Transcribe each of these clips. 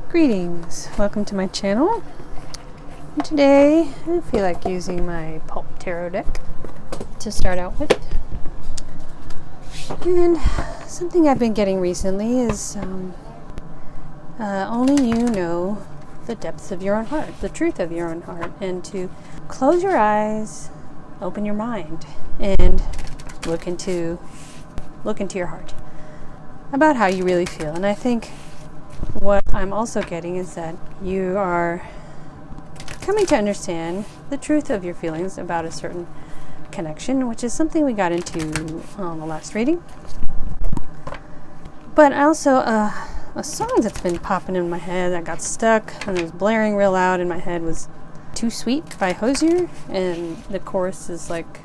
Greetings, welcome to my channel. And today I feel like using my Pulp Tarot deck to start out with. And something I've been getting recently is only you know the depths of your own heart, the truth of your own heart, and to close your eyes, open your mind, and look into your heart about how you really feel. And I think what I'm also getting is that you are coming to understand the truth of your feelings about a certain connection, which is something we got into on the last reading. But also a song that's been popping in my head that got stuck and it was blaring real loud in my head was Too Sweet by Hosier, and the chorus is like,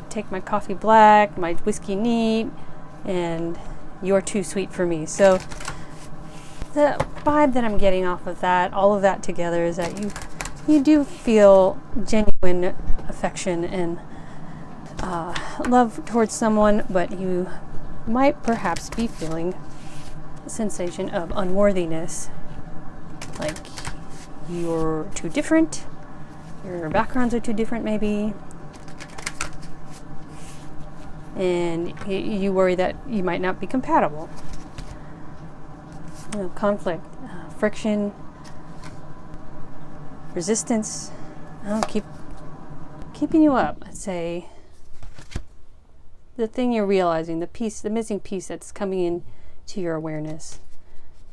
take my coffee black, my whiskey neat, and you're too sweet for me. So the vibe that I'm getting off of that, all of that together, is that you do feel genuine affection and love towards someone, but you might perhaps be feeling a sensation of unworthiness, like you're too different, your backgrounds are too different maybe, and you worry that you might not be compatible. Conflict, friction, resistance, keeping you up. I'd say the thing you're realizing, the missing piece that's coming in to your awareness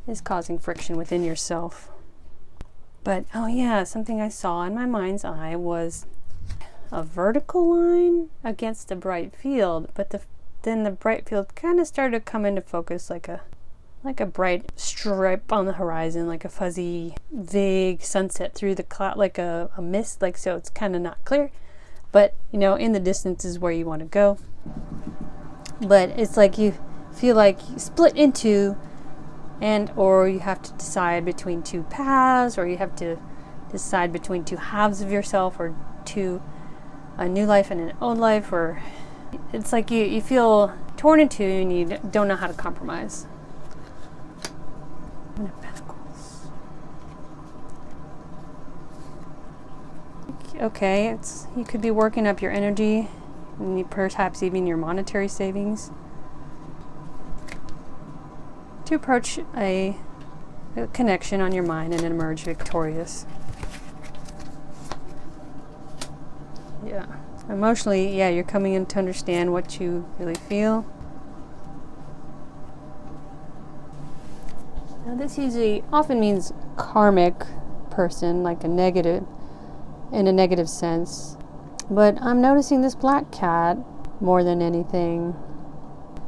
is causing friction within yourself. But something I saw in my mind's eye was a vertical line against a bright field, but then the bright field kind of started to come into focus like a bright stripe on the horizon, like a fuzzy, vague sunset through the cloud, like a mist, like, so it's kind of not clear, but in the distance is where you want to go. But it's like you feel like you split into, or you have to decide between two paths, or you have to decide between two halves of yourself, or a new life and an old life, or it's like you feel torn in two and you don't know how to compromise. Pentacles. Okay, you could be working up your energy and perhaps even your monetary savings to approach a connection on your mind and emerge victorious. Yeah. Emotionally, you're coming in to understand what you really feel. Now, this often means karmic person, like in a negative sense. But I'm noticing this black cat more than anything.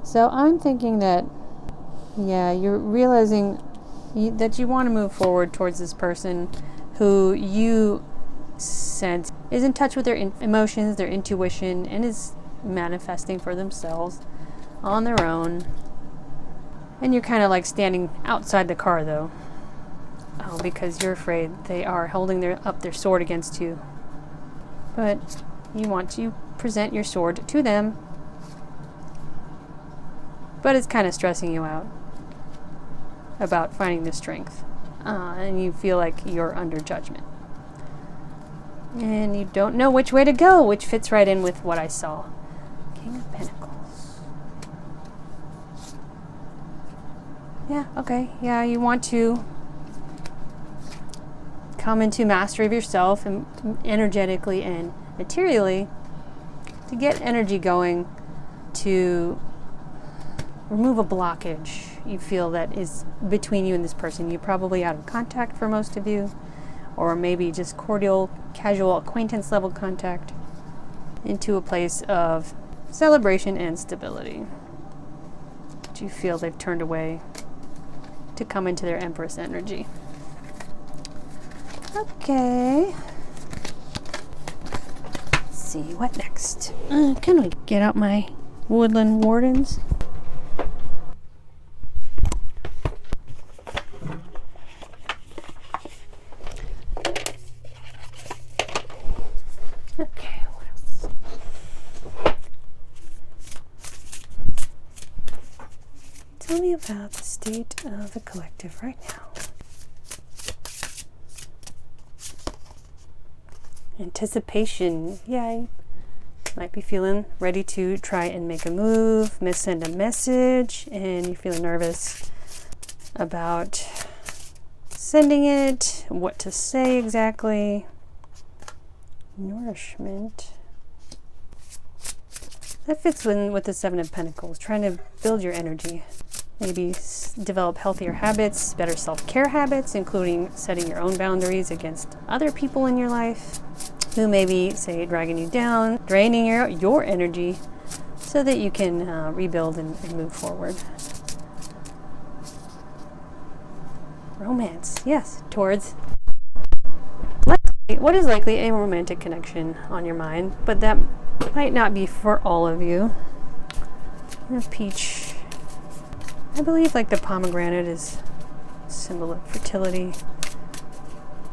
So I'm thinking that, you're realizing that you want to move forward towards this person who you sense is in touch with their emotions, their intuition, and is manifesting for themselves on their own. And you're kind of like standing outside the car, though. Because you're afraid they are holding up their sword against you. But you want to present your sword to them. But it's kind of stressing you out about finding the strength. And you feel like you're under judgment. And you don't know which way to go, which fits right in with what I saw. King of Pentacles. You want to come into mastery of yourself and energetically and materially to get energy going to remove a blockage you feel that is between you and this person. You're probably out of contact for most of you, or maybe just cordial, casual, acquaintance level contact into a place of celebration and stability. But you feel they've turned away to come into their Empress energy. Okay. Let's see, what next? Can we get out my woodland wardens? Okay, what else? Tell me about the state of the collective right now. Anticipation. Yeah, you might be feeling ready to try and make a move, send a message, and you're feeling nervous about sending it, what to say exactly. Nourishment. That fits in with the Seven of Pentacles, trying to build your energy. Maybe develop healthier habits, better self-care habits, including setting your own boundaries against other people in your life who may be, say, dragging you down, draining your energy so that you can rebuild and move forward. Romance, yes, towards what is likely a romantic connection on your mind, but that might not be for all of you. Peach. I believe like the pomegranate is a symbol of fertility.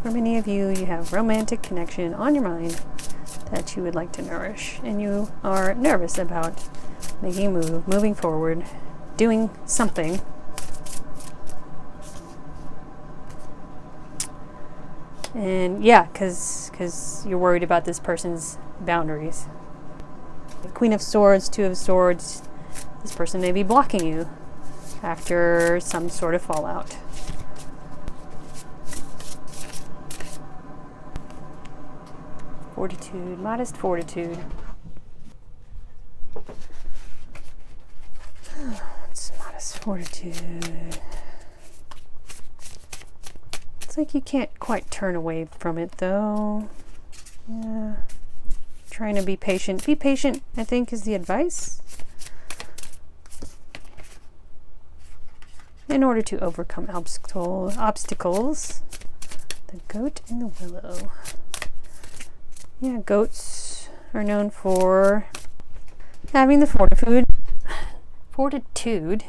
For many of you, you have romantic connection on your mind that you would like to nourish, and you are nervous about making a move, moving forward, doing something. And yeah, because you're worried about this person's boundaries. The Queen of Swords, Two of Swords, this person may be blocking you after some sort of fallout. Fortitude, modest fortitude. What's modest fortitude? It's like you can't quite turn away from it though. Yeah. Trying to be patient. Be patient, I think, is the advice. In order to overcome obstacles. The goat and the willow. Yeah, goats are known for having the fortitude.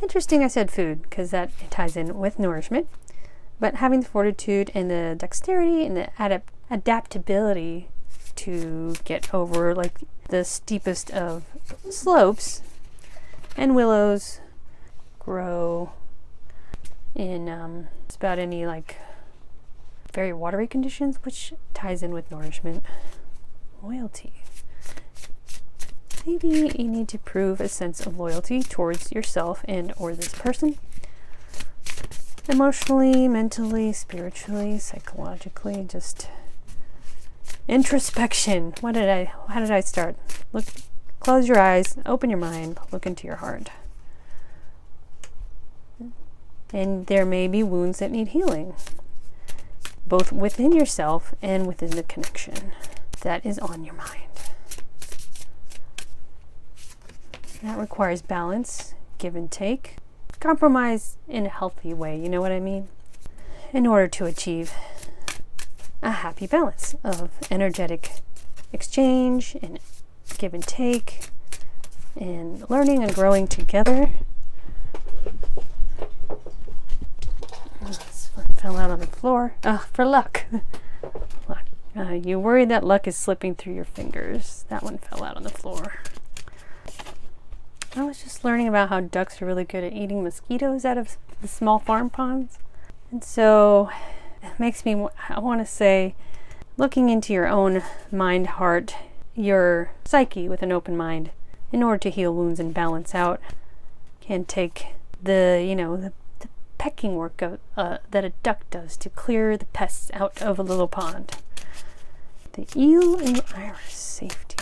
Interesting I said food, because that ties in with nourishment. But having the fortitude and the dexterity and the adaptability to get over like the steepest of slopes. And willows grow in just about any like very watery conditions, which ties in with nourishment. Loyalty. Maybe you need to prove a sense of loyalty towards yourself and or this person. Emotionally, mentally, spiritually, psychologically, just introspection. How did I start? Look, close your eyes, open your mind, look into your heart. And there may be wounds that need healing, both within yourself and within the connection that is on your mind. That requires balance, give and take, compromise in a healthy way, you know what I mean? In order to achieve a happy balance of energetic exchange and give and take and learning and growing together. This one fell out on the floor. For luck. You worry that luck is slipping through your fingers. That one fell out on the floor. I was just learning about how ducks are really good at eating mosquitoes out of the small farm ponds. And so it makes me, I want to say, looking into your own mind, heart, your psyche with an open mind in order to heal wounds and balance out can take the pecking work of, that a duck does to clear the pests out of a little pond. The eel and the iris, safety.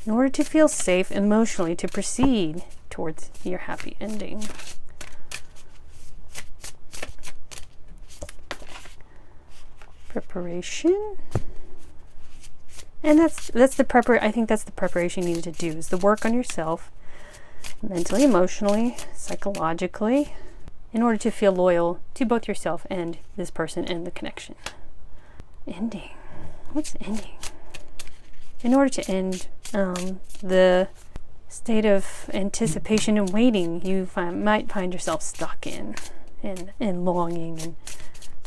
In order to feel safe emotionally to proceed towards your happy ending. Preparation. And that's the I think that's the preparation you need to do, is the work on yourself, mentally, emotionally, psychologically, in order to feel loyal to both yourself and this person and the connection. Ending. What's ending? In order to end the state of anticipation and waiting you might find yourself stuck in, and longing and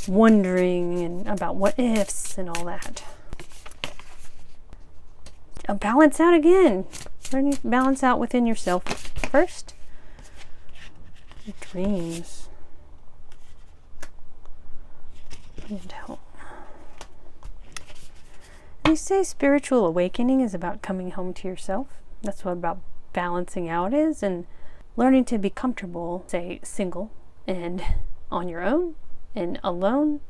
wondering and about what ifs and all that. Balance out again. Learn to balance out within yourself first. Dreams. And help. We say spiritual awakening is about coming home to yourself. That's what about balancing out is, and learning to be comfortable, say, single and on your own and alone,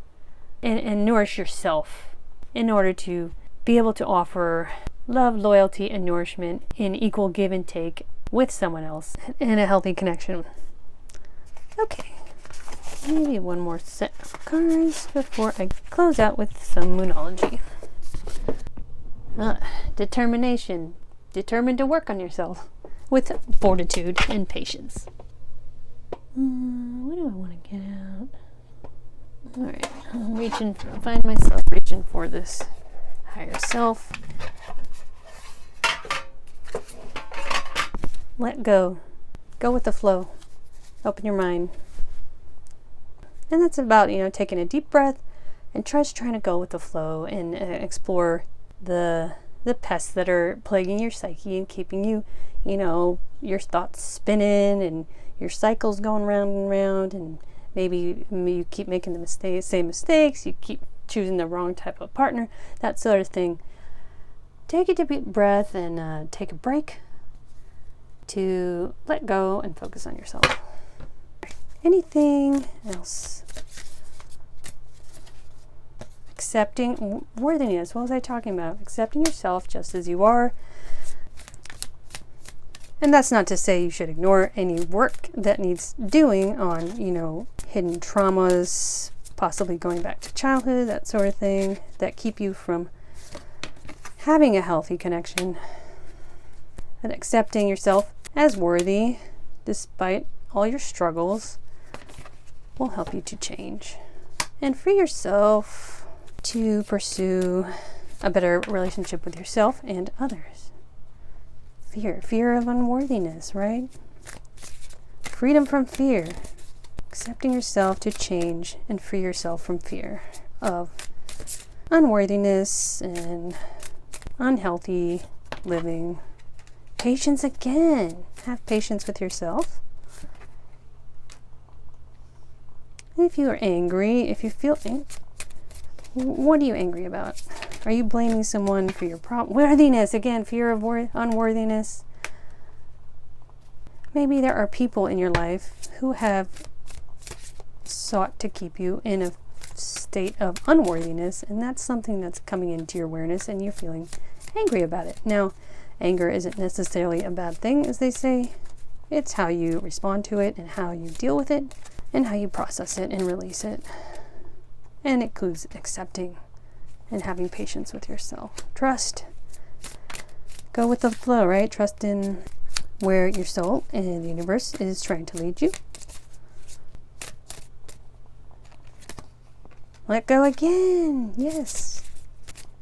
and nourish yourself in order to be able to offer love, loyalty, and nourishment in equal give and take with someone else in a healthy connection. Okay, maybe one more set of cards before I close out with some Moonology. Determination. Determined to work on yourself with fortitude and patience. What do I want to get out? Alright, I'm find myself reaching for this higher self. Let go. Go with the flow. Open your mind. And that's about, taking a deep breath and just trying to go with the flow and explore the pests that are plaguing your psyche and keeping you, your thoughts spinning and your cycles going round and round, and maybe you keep making the same mistakes, you keep choosing the wrong type of partner, that sort of thing. Take a deep breath and take a break to let go and focus on yourself. Anything else? Accepting worthiness. What was I talking about? Accepting yourself just as you are. And that's not to say you should ignore any work that needs doing on, hidden traumas, possibly going back to childhood, that sort of thing, that keep you from having a healthy connection. And accepting yourself as worthy, despite all your struggles, will help you to change. And free yourself to pursue a better relationship with yourself and others. Fear of unworthiness, right? Freedom from fear. Accepting yourself to change and free yourself from fear of unworthiness and unhealthy living. Patience again. Have patience with yourself. If you are angry, if you feel what are you angry about? Are you blaming someone for your problem? Worthiness, again, fear of unworthiness. Maybe there are people in your life who have sought to keep you in a state of unworthiness, and that's something that's coming into your awareness and you're feeling angry about it. Now, anger isn't necessarily a bad thing, as they say. It's how you respond to it and how you deal with it and how you process it and release it. And it includes accepting and having patience with yourself. Trust. Go with the flow, right? Trust in where your soul and the universe is trying to lead you. Let go again. Yes.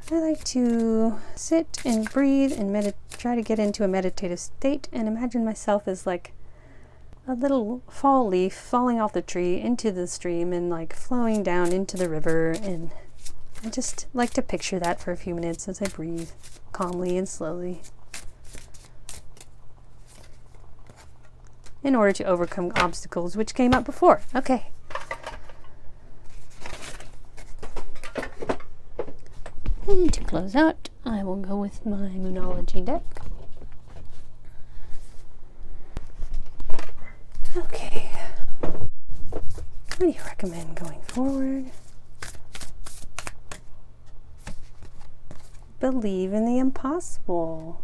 I like to sit and breathe and try to get into a meditative state and imagine myself as like a little fall leaf falling off the tree into the stream and like flowing down into the river. And I just like to picture that for a few minutes as I breathe calmly and slowly in order to overcome obstacles which came up before. Okay. And to close out, I will go with my Moonology deck. Okay. What do you recommend going forward? Believe in the impossible.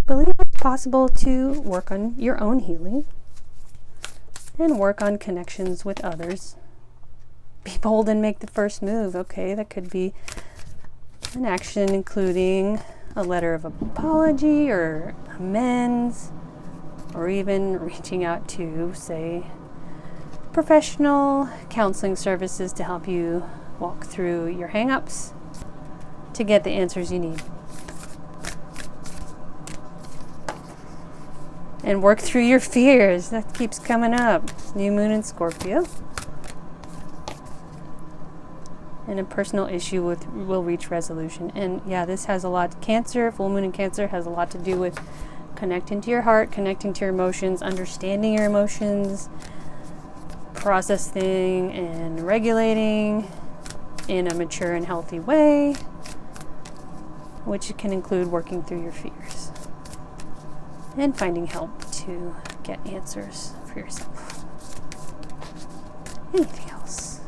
Believe it's possible to work on your own healing and work on connections with others. Be bold and make the first move. Okay, that could be an action including a letter of apology or amends, or even reaching out to, say, professional counseling services to help you walk through your hang-ups to get the answers you need. And work through your fears. That keeps coming up. New moon in Scorpio. And a personal issue will reach resolution. And yeah, this has a lot. Cancer, full moon in Cancer has a lot to do with connecting to your heart, connecting to your emotions, understanding your emotions, processing and regulating in a mature and healthy way, which can include working through your fears and finding help to get answers for yourself. Anything else?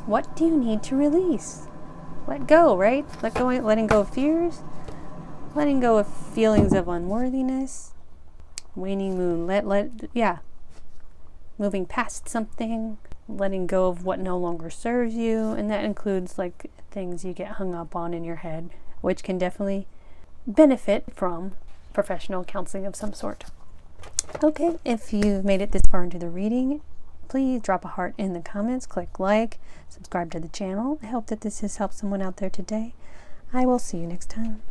What do you need to release? Let go, right? Letting go of fears, letting go of feelings of unworthiness, waning moon, moving past something, letting go of what no longer serves you, and that includes like things you get hung up on in your head, which can definitely benefit from professional counseling of some sort. Okay, if you've made it this far into the reading, please drop a heart in the comments, click like, subscribe to the channel. I hope that this has helped someone out there today. I will see you next time.